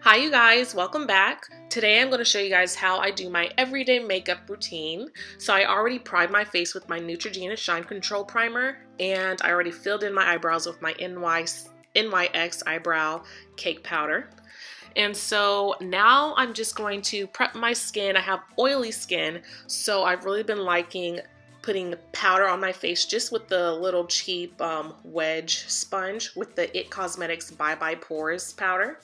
Hi you guys, welcome back. Today I'm going to show you guys how I do my everyday makeup routine. So I already primed my face with my Neutrogena Shine Control Primer, and I already filled in my eyebrows with my NYX Eyebrow Cake Powder. And so now I'm just going to prep my skin. I have oily skin, so I've really been liking putting powder on my face just with the little cheap wedge sponge with the It Cosmetics Bye Bye Pores powder.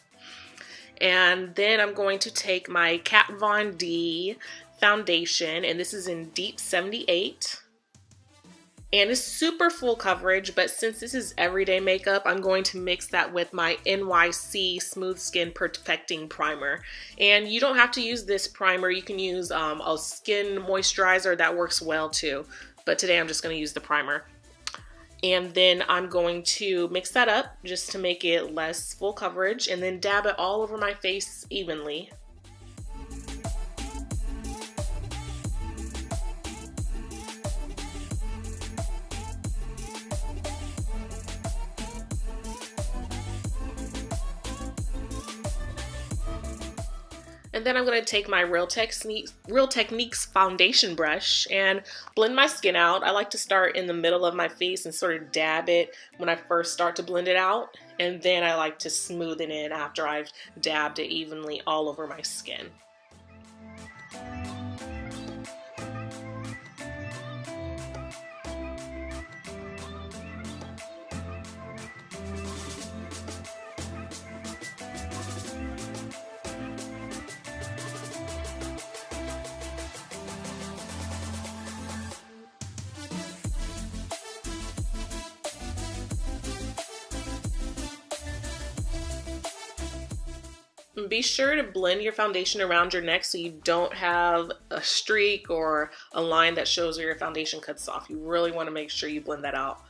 And then I'm going to take my Kat Von D foundation, and this is in Deep 78. And it's super full coverage, but since this is everyday makeup, I'm going to mix that with my NYC Smooth Skin Perfecting Primer. And you don't have to use this primer. You can use a skin moisturizer. That works well too. But today I'm just going to use the primer. And then I'm going to mix that up just to make it less full coverage, and then dab it all over my face evenly. And then I'm going to take my Real Techniques foundation brush and blend my skin out. I like to start in the middle of my face and sort of dab it when I first start to blend it out. And then I like to smooth it in after I've dabbed it evenly all over my skin. Be sure to blend your foundation around your neck so you don't have a streak or a line that shows where your foundation cuts off. You really want to make sure you blend that out.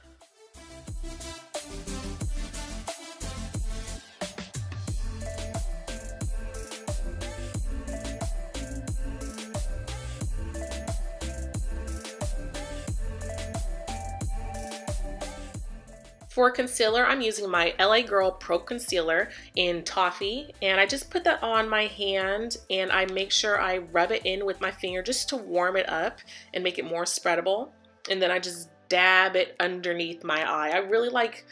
For concealer, I'm using my LA Girl Pro Concealer in Toffee, and I just put that on my hand and I make sure I rub it in with my finger just to warm it up and make it more spreadable. And then I just dab it underneath my eye. I really like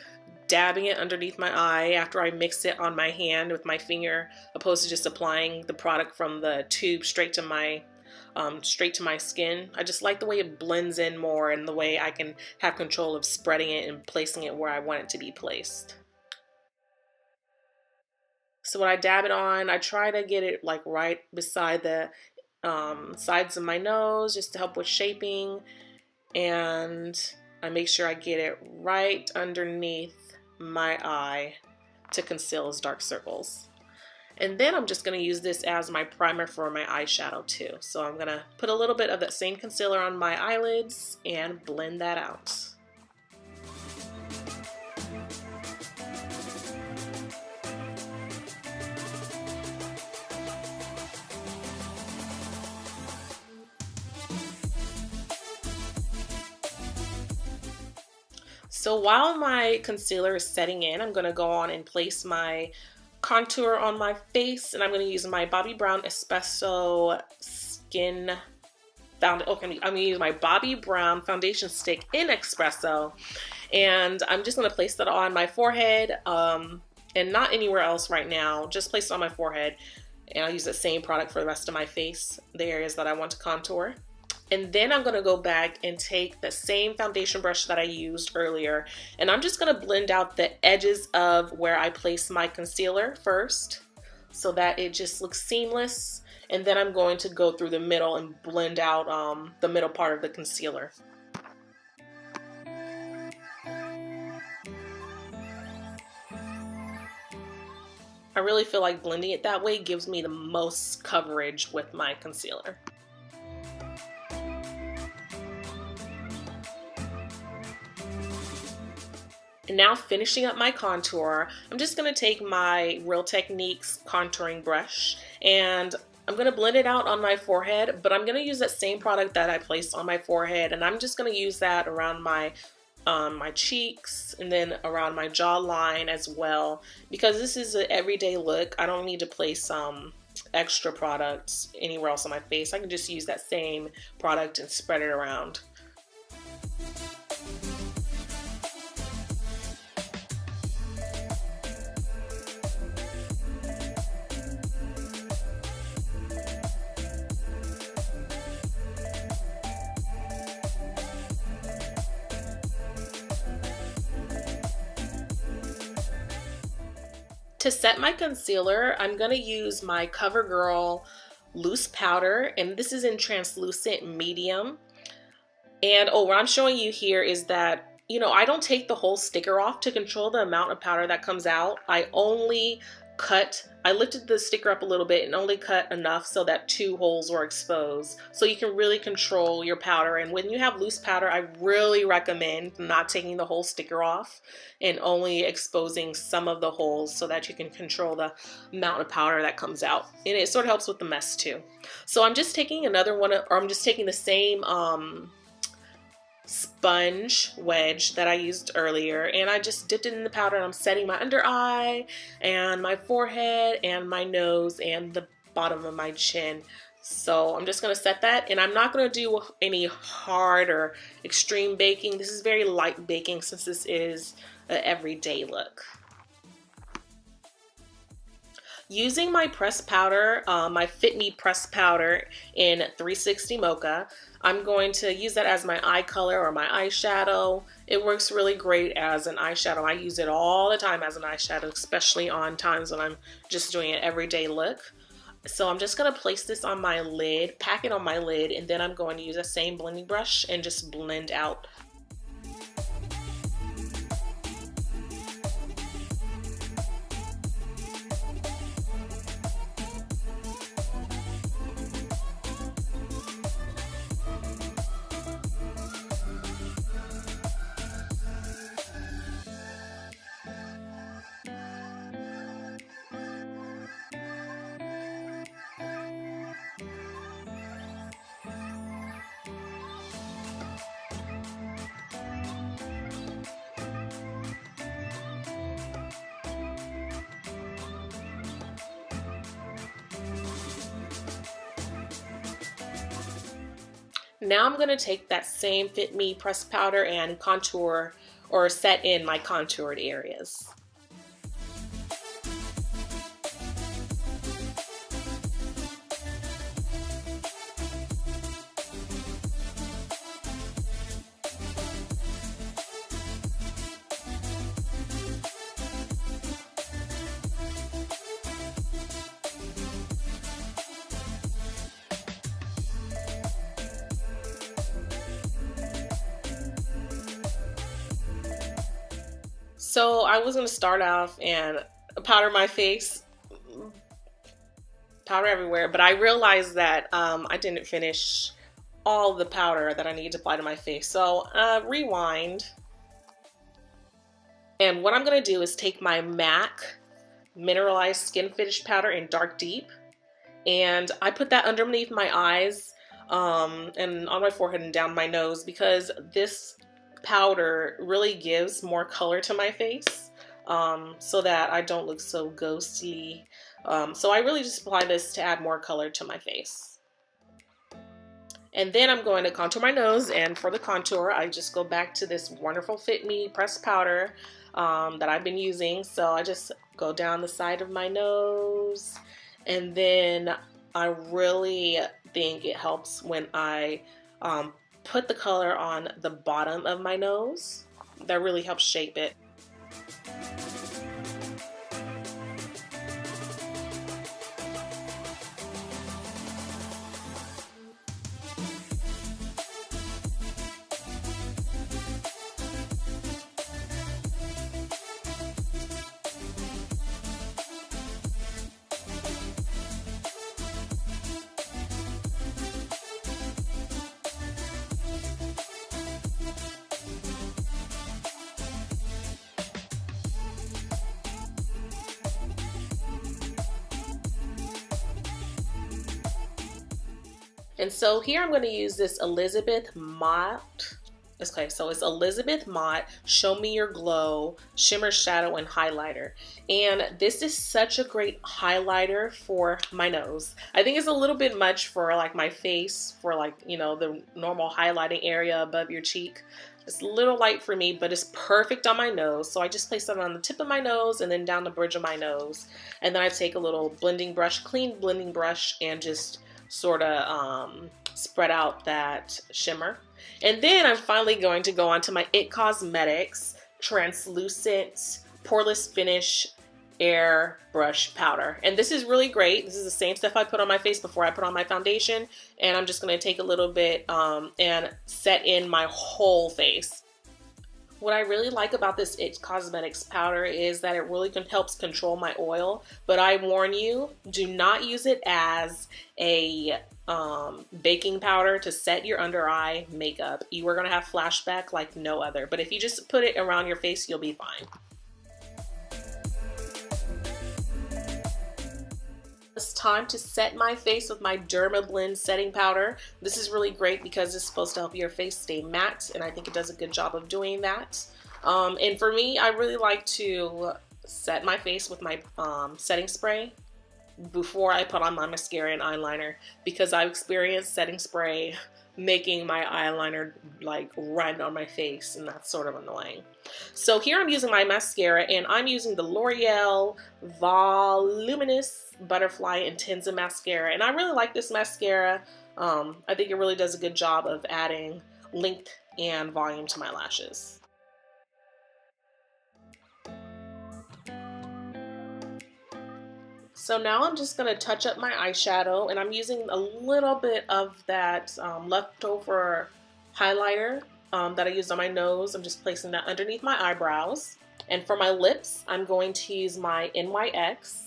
dabbing it underneath my eye after I mix it on my hand with my finger, opposed to just applying the product from the tube straight to my skin. I just like the way it blends in more and the way I can have control of spreading it and placing it where I want it to be placed. So when I dab it on, I try to get it like right beside the sides of my nose just to help with shaping, and I make sure I get it right underneath my eye to conceal those dark circles. And then I'm just going to use this as my primer for my eyeshadow too. So I'm going to put a little bit of that same concealer on my eyelids and blend that out. So while my concealer is setting in, I'm going to go on and place my contour on my face, and I'm going to use my Bobbi Brown Espresso Skin Foundation. Okay, I'm going to use my Bobbi Brown foundation stick in Espresso, and I'm just going to place that on my forehead and not anywhere else right now. Just place it on my forehead, and I'll use the same product for the rest of my face, the areas that I want to contour. And then I'm going to go back and take the same foundation brush that I used earlier, and I'm just going to blend out the edges of where I place my concealer first so that it just looks seamless. And then I'm going to go through the middle and blend out the middle part of the concealer. I really feel like blending it that way gives me the most coverage with my concealer. And now finishing up my contour, I'm just going to take my Real Techniques contouring brush and I'm going to blend it out on my forehead, but I'm going to use that same product that I placed on my forehead, and I'm just going to use that around my my cheeks, and then around my jawline as well. Because this is an everyday look, I don't need to place extra products anywhere else on my face. I can just use that same product and spread it around. To set my concealer, I'm going to use my CoverGirl loose powder, and this is in translucent medium. And what I'm showing you here is that, you know, I don't take the whole sticker off to control the amount of powder that comes out. I lifted the sticker up a little bit and only cut enough so that 2 holes were exposed. So you can really control your powder. And when you have loose powder, I really recommend not taking the whole sticker off and only exposing some of the holes so that you can control the amount of powder that comes out. And it sort of helps with the mess too. So I'm just taking I'm just taking the same sponge wedge that I used earlier, and I just dipped it in the powder, and I'm setting my under eye and my forehead and my nose and the bottom of my chin. So I'm just going to set that, and I'm not going to do any hard or extreme baking. This is very light baking since this is an everyday look. Using my pressed powder, my Fit Me pressed powder in 360 Mocha, I'm going to use that as my eye color or my eyeshadow. It works really great as an eyeshadow. I use it all the time as an eyeshadow, especially on times when I'm just doing an everyday look. So I'm just going to place this on my lid, pack it on my lid, and then I'm going to use the same blending brush and just blend out. Now I'm going to take that same Fit Me pressed powder and contour or set in my contoured areas. So I was going to start off and powder my face, powder everywhere, but I realized that I didn't finish all the powder that I need to apply to my face. So rewind. And what I'm going to do is take my MAC Mineralized Skinfinish powder in Dark Deep, and I put that underneath my eyes and on my forehead and down my nose, because this powder really gives more color to my face so that I don't look so ghostly. So I really just apply this to add more color to my face. And then I'm going to contour my nose, and for the contour I just go back to this wonderful Fit Me pressed powder that I've been using. So I just go down the side of my nose, and then I really think it helps when I put the color on the bottom of my nose. That really helps shape it. And so here I'm going to use this Elizabeth Mott Okay, so it's Elizabeth Mott Show Me Your Glow Shimmer Shadow and Highlighter. And this is such a great highlighter for my nose. I think it's a little bit much for like my face, for like, you know, the normal highlighting area above your cheek. It's a little light for me, but it's perfect on my nose. So I just place it on the tip of my nose and then down the bridge of my nose. And then I take a little blending brush, clean blending brush, and just sort of spread out that shimmer. And then I'm finally going to go on to my IT Cosmetics Translucent Poreless Finish Airbrush Powder. And this is really great. This is the same stuff I put on my face before I put on my foundation. And I'm just going to take a little bit and set in my whole face. What I really like about this IT Cosmetics powder is that it really helps control my oil, but I warn you, do not use it as a baking powder to set your under eye makeup. You are going to have flashback like no other, but if you just put it around your face, you'll be fine. It's time to set my face with my DermaBlend setting powder. This is really great because it's supposed to help your face stay matte, and I think it does a good job of doing that. And for me, I really like to set my face with my setting spray before I put on my mascara and eyeliner, because I've experienced setting spray making my eyeliner like run on my face, and that's sort of annoying. So here I'm using my mascara, and I'm using the Loreal Voluminous Butterfly Intenza mascara, and I really like this mascara. I think it really does a good job of adding length and volume to my lashes. So now I'm just going to touch up my eyeshadow, and I'm using a little bit of that leftover highlighter that I used on my nose. I'm just placing that underneath my eyebrows. And for my lips, I'm going to use my NYX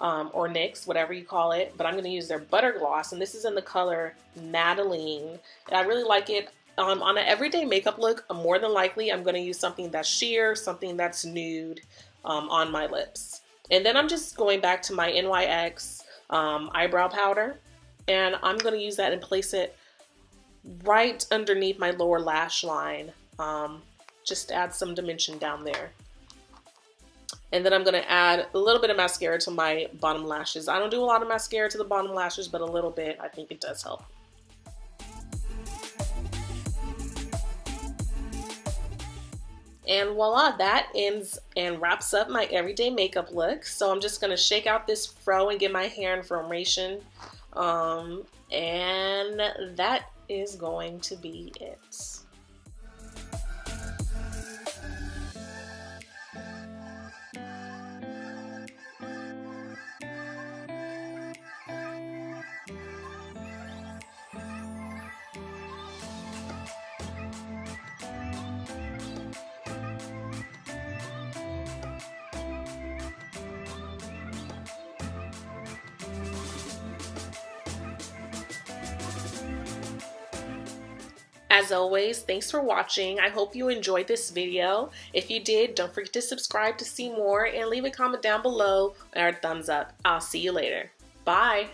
or NYX, whatever you call it, but I'm going to use their Butter Gloss, and this is in the color Madeline. And I really like it. On an everyday makeup look, more than likely I'm going to use something that's sheer, something that's nude on my lips. And then I'm just going back to my NYX eyebrow powder, and I'm going to use that and place it right underneath my lower lash line, just to add some dimension down there. And then I'm going to add a little bit of mascara to my bottom lashes. I don't do a lot of mascara to the bottom lashes, but a little bit, I think it does help. And voila, that ends and wraps up my everyday makeup look. So I'm just going to shake out this fro and get my hair in formation. And that is going to be it. As always, thanks for watching. I hope you enjoyed this video. If you did, don't forget to subscribe to see more and leave a comment down below or a thumbs up. I'll see you later. Bye.